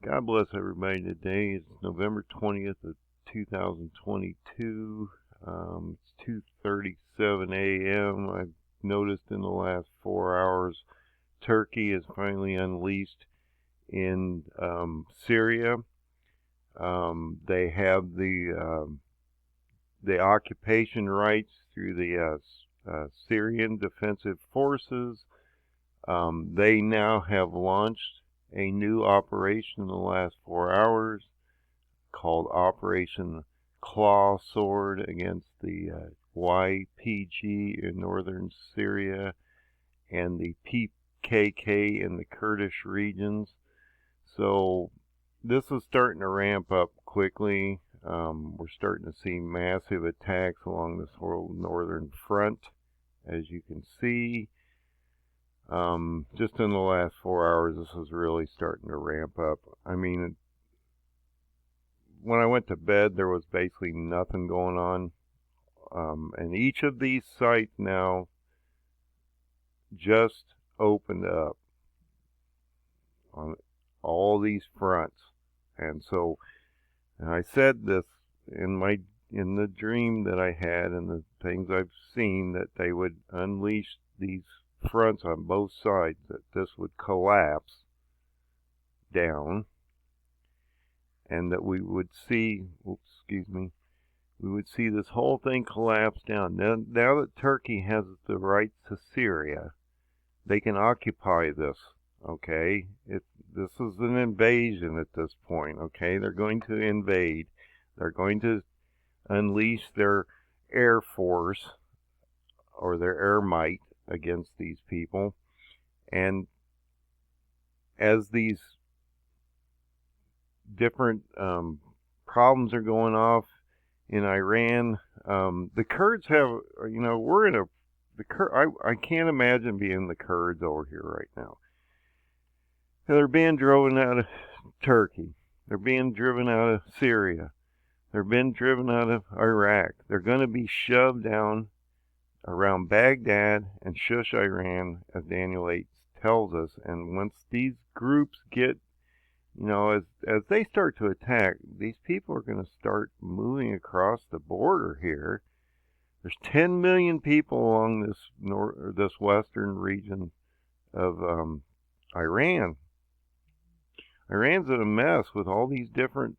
God bless everybody today. It's November 20th of 2022. It's 2:37 a.m. I've noticed in the last 4 hours Turkey has finally unleashed in Syria. They have the occupation rights through the Syrian Defensive Forces. They now have launched a new operation in the last 4 hours called Operation Claw Sword against the YPG in northern Syria and the PKK in the Kurdish regions. So this is starting to ramp up quickly. We're starting to see massive attacks along this whole northern front, as you can see. Just in the last 4 hours, this is really starting to ramp up. I mean, when I went to bed, there was basically nothing going on. And each of these sites now just opened up on all these fronts. And so, and I said this in the dream that I had and the things I've seen, that they would unleash these fronts on both sides, that this would collapse down, and that we would see, we would see this whole thing collapse down. Now that Turkey has the rights to Syria, they can occupy this, okay? This is an invasion at this point, okay? They're going to invade. They're going to unleash their air force, or their air might, against these people. And as these different problems are going off in Iran, the Kurds have, we're in I can't imagine being the Kurds over here right now. They're being driven out of Turkey. They're being driven out of Syria. They're being driven out of Iraq. They're going to be shoved down around Baghdad and Shush, Iran, as Daniel 8 tells us. And once these groups get, as they start to attack, these people are going to start moving across the border here. There's 10 million people along this western region of Iran. Iran's in a mess with all these different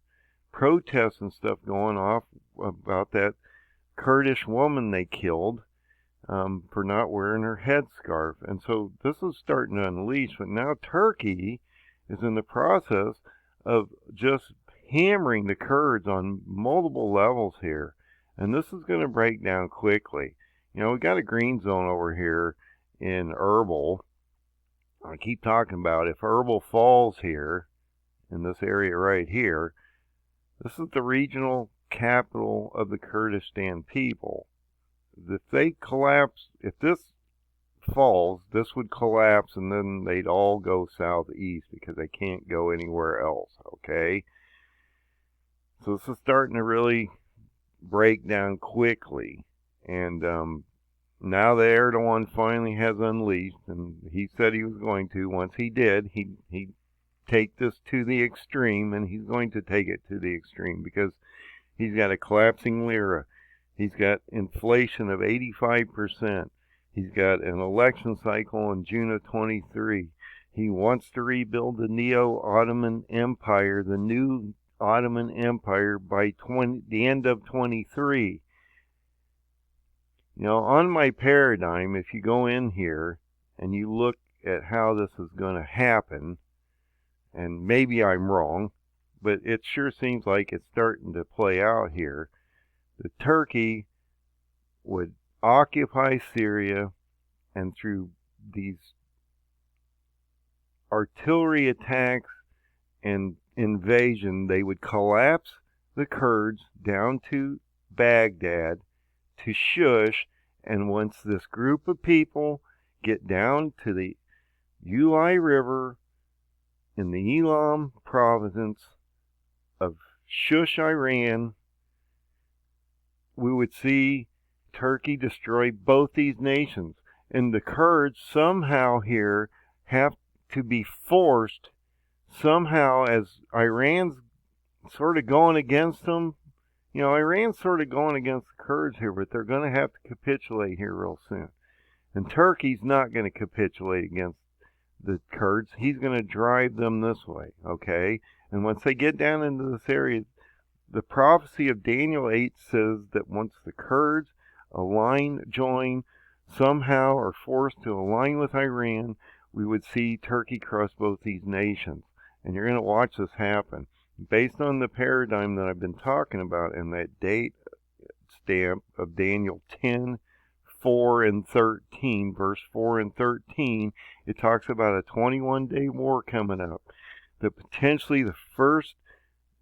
protests and stuff going off about that Kurdish woman they killed for not wearing her headscarf. And so this is starting to unleash. But now Turkey is in the process of just hammering the Kurds on multiple levels here. And this is going to break down quickly. We got a green zone over here in Erbil. I keep talking about if Erbil falls here, in this area right here, this is the regional capital of the Kurdistan people. If they collapse, if this falls, this would collapse, and then they'd all go southeast because they can't go anywhere else, okay? So this is starting to really break down quickly. And now the Erdogan finally has unleashed, and he said he was going to. Once he did, he'd take this to the extreme, and he's going to take it to the extreme because he's got a collapsing lira. He's got inflation of 85%. He's got an election cycle in June of 23. He wants to rebuild the Neo-Ottoman Empire, the new Ottoman Empire, by the end of 23. On my paradigm, if you go in here and you look at how this is going to happen, and maybe I'm wrong, but it sure seems like it's starting to play out here, that Turkey would occupy Syria, and through these artillery attacks and invasion, they would collapse the Kurds down to Baghdad, to Shush, and once this group of people get down to the Ulai River in the Elam province of Shush, Iran, we would see Turkey destroy both these nations. And the Kurds somehow here have to be forced somehow, as Iran's sort of going against them, Iran's sort of going against the Kurds here, but they're going to have to capitulate here real soon. And Turkey's not going to capitulate against the Kurds. He's going to drive them this way, okay? And once they get down into this area, the prophecy of Daniel 8 says that once the Kurds join, somehow are forced to align with Iran, we would see Turkey cross both these nations. And you're going to watch this happen. Based on the paradigm that I've been talking about and that date stamp of Daniel 10, 4 and 13, verse 4 and 13, it talks about a 21-day war coming up. That potentially the first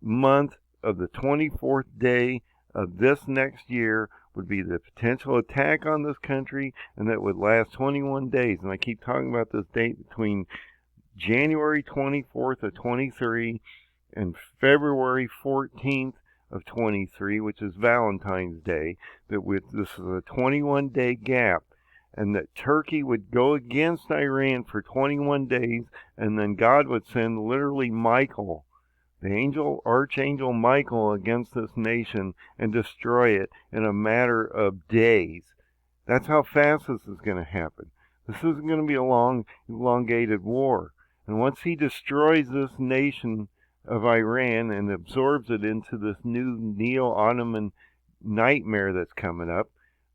month of the 24th day of this next year would be the potential attack on this country, and that would last 21 days. And I keep talking about this date between January 24th of 23 and February 14th of 23, which is Valentine's Day, this is a 21-day gap, and that Turkey would go against Iran for 21 days, and then God would send literally Michael, the archangel Michael, against this nation and destroy it in a matter of days. That's how fast this is going to happen. This isn't going to be a long, elongated war. And once he destroys this nation of Iran and absorbs it into this new neo-Ottoman nightmare that's coming up,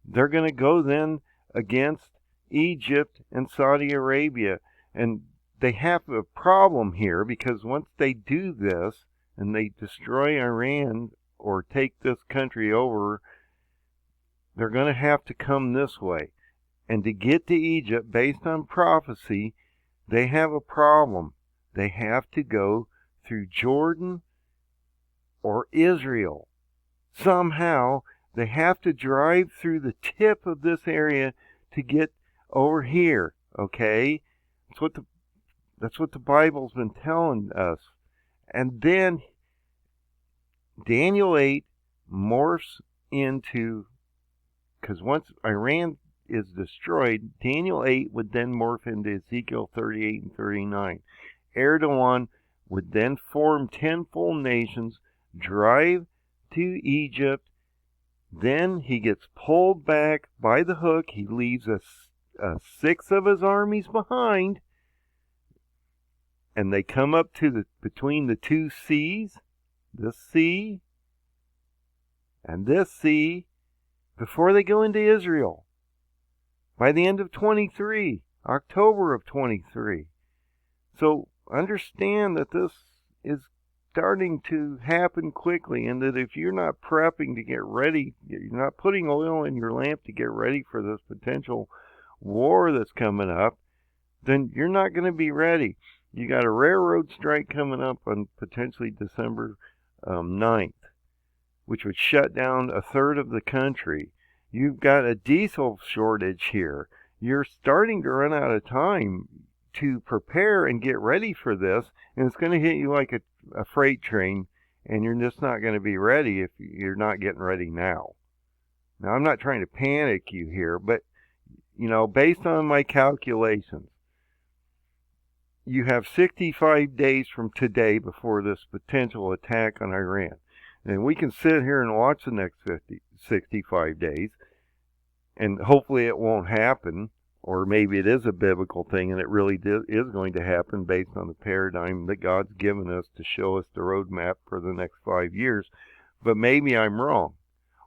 they're going to go then against Egypt and Saudi Arabia. And they have a problem here, because once they do this and they destroy Iran or take this country over, they're going to have to come this way. And to get to Egypt, based on prophecy, they have a problem. They have to go through Jordan or Israel. Somehow, they have to drive through the tip of this area to get over here, okay? That's what the Bible's been telling us. And then Daniel 8 morphs into, because once Iran is destroyed, Daniel 8 would then morph into Ezekiel 38 and 39. Erdogan would then form 10 full nations, drive to Egypt, then he gets pulled back by the hook. He leaves a sixth of his armies behind, and they come up to between the two seas, this sea and this sea, before they go into Israel. By the end of 23, October of 23. So understand that this is starting to happen quickly, and that if you're not prepping to get ready, you're not putting oil in your lamp to get ready for this potential war that's coming up, then you're not going to be ready. You got a railroad strike coming up on potentially December 9th, which would shut down a third of the country. You've got a diesel shortage here. You're starting to run out of time to prepare and get ready for this, and it's going to hit you like a freight train, and you're just not going to be ready if you're not getting ready now. Now, I'm not trying to panic you here, but, based on my calculations, you have 65 days from today before this potential attack on Iran. And we can sit here and watch the next 65 days, and hopefully it won't happen, or maybe it is a biblical thing and it really is going to happen based on the paradigm that God's given us to show us the roadmap for the next 5 years. But maybe I'm wrong,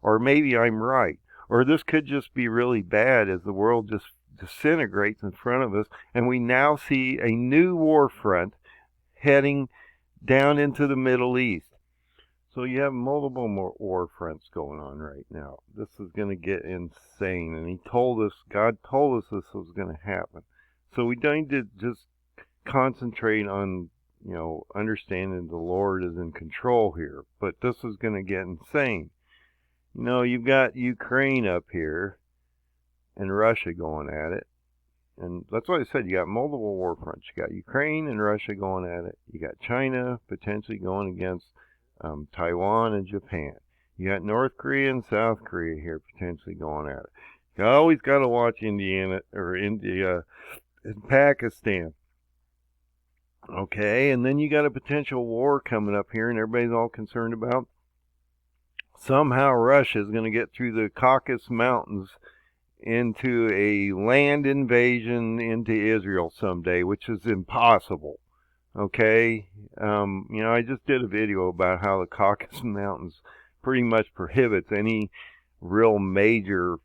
or maybe I'm right, or this could just be really bad as the world just disintegrates in front of us, and we now see a new war front heading down into the Middle East. So you have multiple more war fronts going on right now. This is going to get insane, and God told us this was going to happen. So we don't need to just concentrate on, understanding the Lord is in control here, but this is going to get insane. You've got Ukraine up here and Russia going at it. And that's why I said you got multiple war fronts. You got Ukraine and Russia going at it. You got China potentially going against Taiwan and Japan. You got North Korea and South Korea here potentially going at it. You always got to watch India and Pakistan. Okay, and then you got a potential war coming up here, and everybody's all concerned about somehow Russia is going to get through the Caucasus Mountains into a land invasion into Israel someday, which is impossible. Okay, I just did a video about how the Caucasus Mountains pretty much prohibits any real major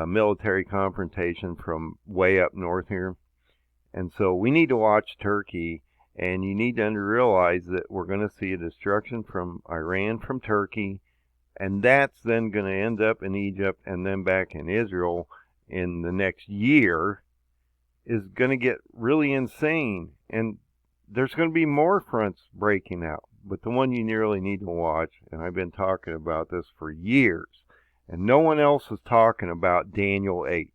military confrontation from way up north here. And so we need to watch Turkey, and you need to realize that we're going to see a destruction from Iran, from Turkey, and that's then going to end up in Egypt and then back in Israel in the next year, is going to get really insane. And there's going to be more fronts breaking out. But the one you really need to watch, and I've been talking about this for years, and no one else is talking about Daniel 8.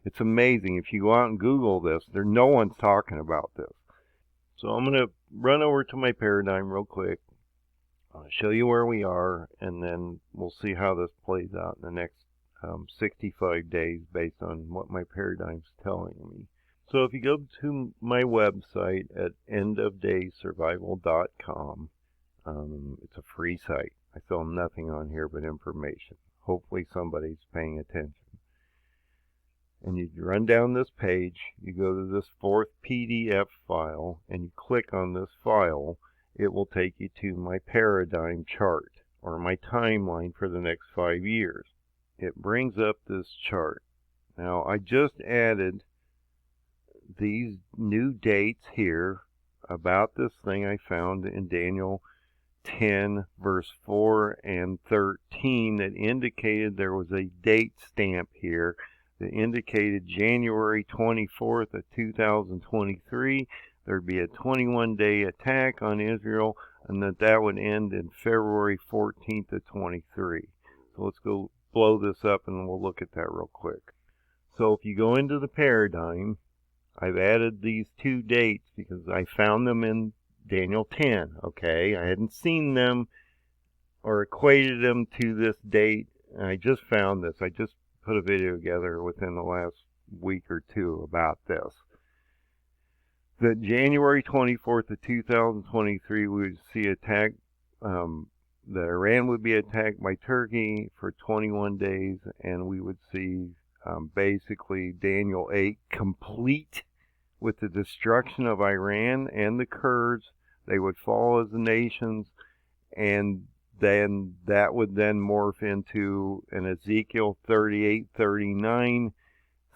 It's amazing. If you go out and Google this, no one's talking about this. So I'm going to run over to my paradigm real quick. I'll show you where we are, and then we'll see how this plays out in the next 65 days based on what my paradigm's telling me. So if you go to my website at endofdaysurvival.com, it's a free site. I sell nothing on here but information. Hopefully somebody's paying attention. And you run down this page, you go to this 4th PDF file, and you click on this file. It will take you to my paradigm chart, or my timeline for the next 5 years. It brings up this chart. Now, I just added these new dates here about this thing I found in Daniel 10, verse 4 and 13 that indicated there was a date stamp here that indicated January 24th of 2023. There'd be a 21-day attack on Israel, and that would end in February 14th of 23. So let's go blow this up, and we'll look at that real quick. So if you go into the paradigm, I've added these two dates because I found them in Daniel 10, okay? I hadn't seen them or equated them to this date, and I just found this. I just put a video together within the last week or two about this. That January 24th of 2023, we would see attack, that Iran would be attacked by Turkey for 21 days, and we would see basically Daniel 8 complete with the destruction of Iran and the Kurds. They would fall as nations, and then that would then morph into an Ezekiel 38-39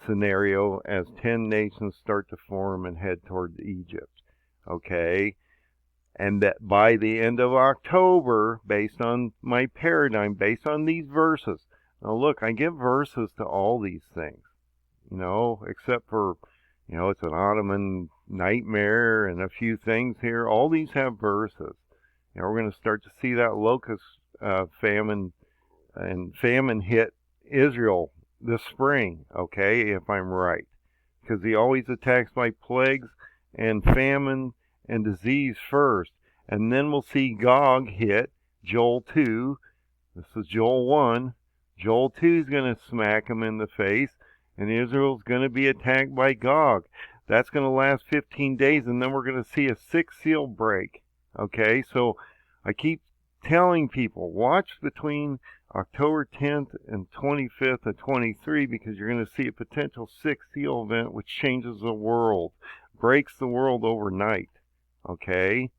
scenario as 10 nations start to form and head towards Egypt. Okay? And that by the end of October, based on my paradigm, based on these verses. Now look, I give verses to all these things, except for, it's an Ottoman nightmare and a few things here. All these have verses. We're going to start to see that locust famine hit Israel this spring, okay, if I'm right. Because he always attacks by plagues and famine and disease first. And then we'll see Gog hit Joel 2. This is Joel 1. Joel 2 is going to smack him in the face, and Israel's going to be attacked by Gog. That's going to last 15 days, and then we're going to see a 6th seal break. Okay, so I keep telling people, watch between October 10th and 25th of 23, because you're going to see a potential 6th seal event which changes the world, breaks the world overnight. Okay?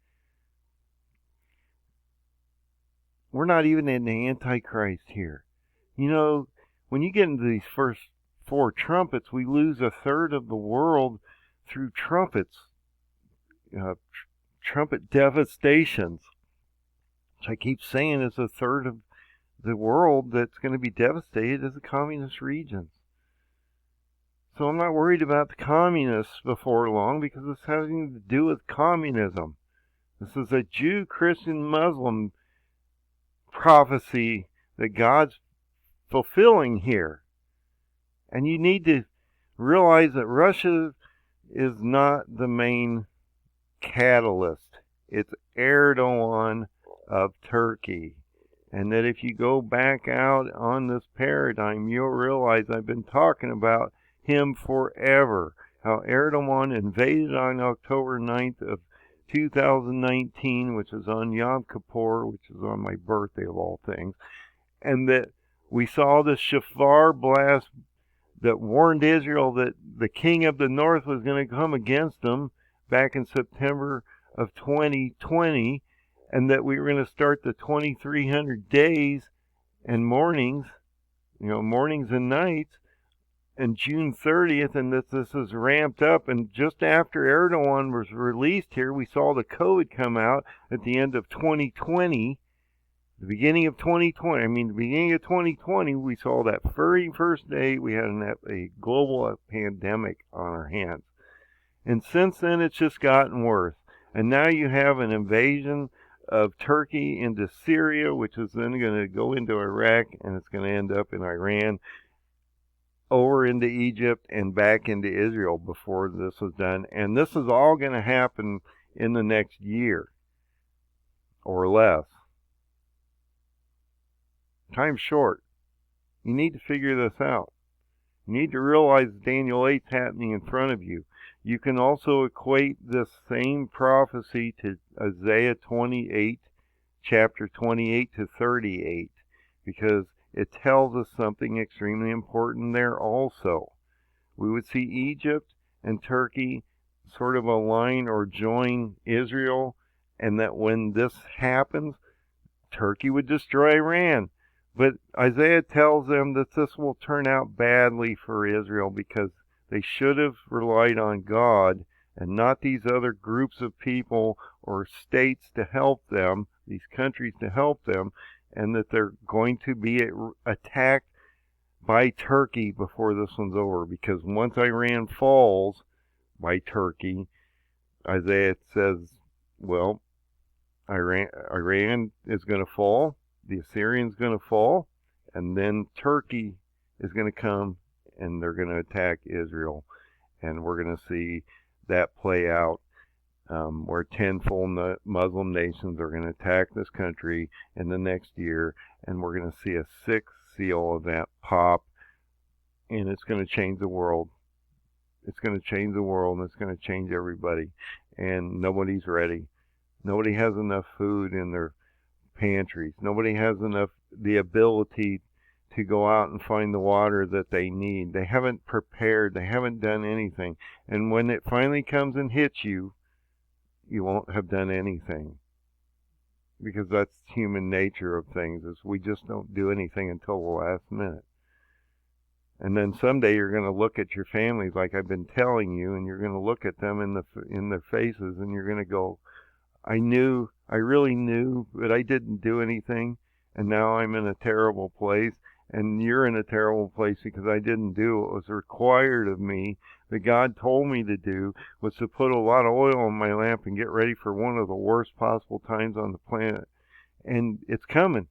We're not even in the Antichrist here. When you get into these first 4 trumpets, we lose 1/3 of the world through trumpets, trumpet devastations. Which I keep saying is 1/3 of the world that's going to be devastated is the communist regions. So I'm not worried about the communists before long, because this has nothing to do with communism. This is a Jew, Christian, Muslim prophecy that God's fulfilling here. And you need to realize that Russia is not the main catalyst. It's Erdogan of Turkey. And that if you go back out on this paradigm, you'll realize I've been talking about him forever. How Erdogan invaded on October 9th of 2019, which is on Yom Kippur, which is on my birthday of all things, and that we saw the shofar blast that warned Israel that the king of the north was going to come against them back in September of 2020, and that we were going to start the 2300 days and mornings, mornings and nights, and June 30th, and that this is ramped up. And just after Erdogan was released here, we saw the code come out at the end of 2020, the beginning of 2020. The beginning of 2020, we saw that very first day we had a global pandemic on our hands. And since then, it's just gotten worse. And now you have an invasion of Turkey into Syria, which is then going to go into Iraq, and it's going to end up in Iran, over into Egypt, and back into Israel before this is done. And this is all going to happen in the next year or less. Time's short. You need to figure this out. You need to realize Daniel 8's happening in front of you. You can also equate this same prophecy to Isaiah 28, chapter 28 to 38, because it tells us something extremely important there also. We would see Egypt and Turkey sort of align or join Israel, and that when this happens, Turkey would destroy Iran. But Isaiah tells them that this will turn out badly for Israel because they should have relied on God and not these other groups of people or states to help them, these countries to help them, and that they're going to be attacked by Turkey before this one's over. Because once Iran falls by Turkey, Isaiah says, well, Iran is going to fall, the Assyrians going to fall, and then Turkey is going to come and they're going to attack Israel. And we're going to see that play out where 10 full Muslim nations are going to attack this country in the next year, and we're going to see a sixth seal event pop, and it's going to change the world. It's going to change the world, and it's going to change everybody, and nobody's ready. Nobody has enough food in their pantries. Nobody has the ability to go out and find the water that they need. They haven't prepared. They haven't done anything. And when it finally comes and hits you, you won't have done anything. Because that's human nature of things, is we just don't do anything until the last minute. And then someday you're going to look at your families like I've been telling you, and you're going to look at them in their faces, and you're going to go, I really knew, but I didn't do anything, and now I'm in a terrible place, and you're in a terrible place because I didn't do what was required of me, that God told me to do, was to put a lot of oil on my lamp and get ready for one of the worst possible times on the planet. And it's coming,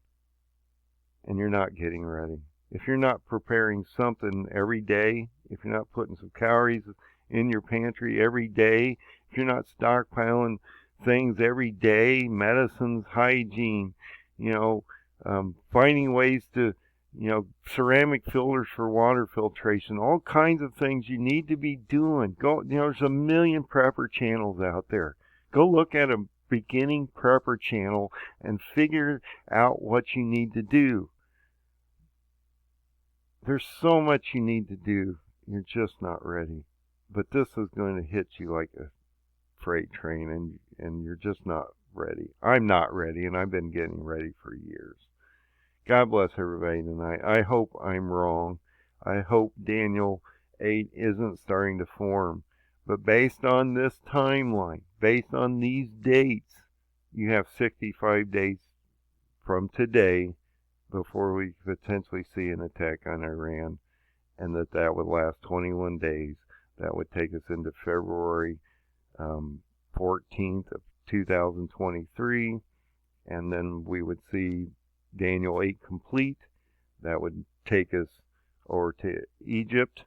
and you're not getting ready. If you're not preparing something every day, if you're not putting some calories in your pantry every day, if you're not stockpiling things every day, medicines, hygiene, finding ways to, ceramic filters for water filtration, all kinds of things you need to be doing. There's a million prepper channels out there. Go look at a beginning prepper channel and figure out what you need to do. There's so much you need to do. You're just not ready. But this is going to hit you like a freight train, and you're just not ready. I'm not ready, and I've been getting ready for years. God bless everybody tonight. I hope I'm wrong. I hope Daniel 8 isn't starting to form. But based on this timeline, based on these dates, you have 65 days from today before we potentially see an attack on Iran, and that would last 21 days. That would take us into February 14th of 2023, and then we would see Daniel 8 complete. That would take us over to Egypt,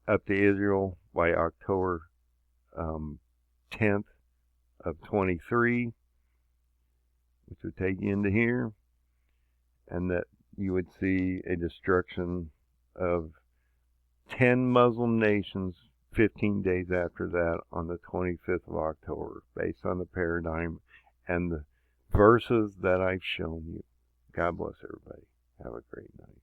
up to Israel by October 10th of 23, which would take you into here, and that you would see a destruction of 10 Muslim nations 15 days after that on the 25th of October, based on the paradigm and the verses that I've shown you. God bless everybody. Have a great night.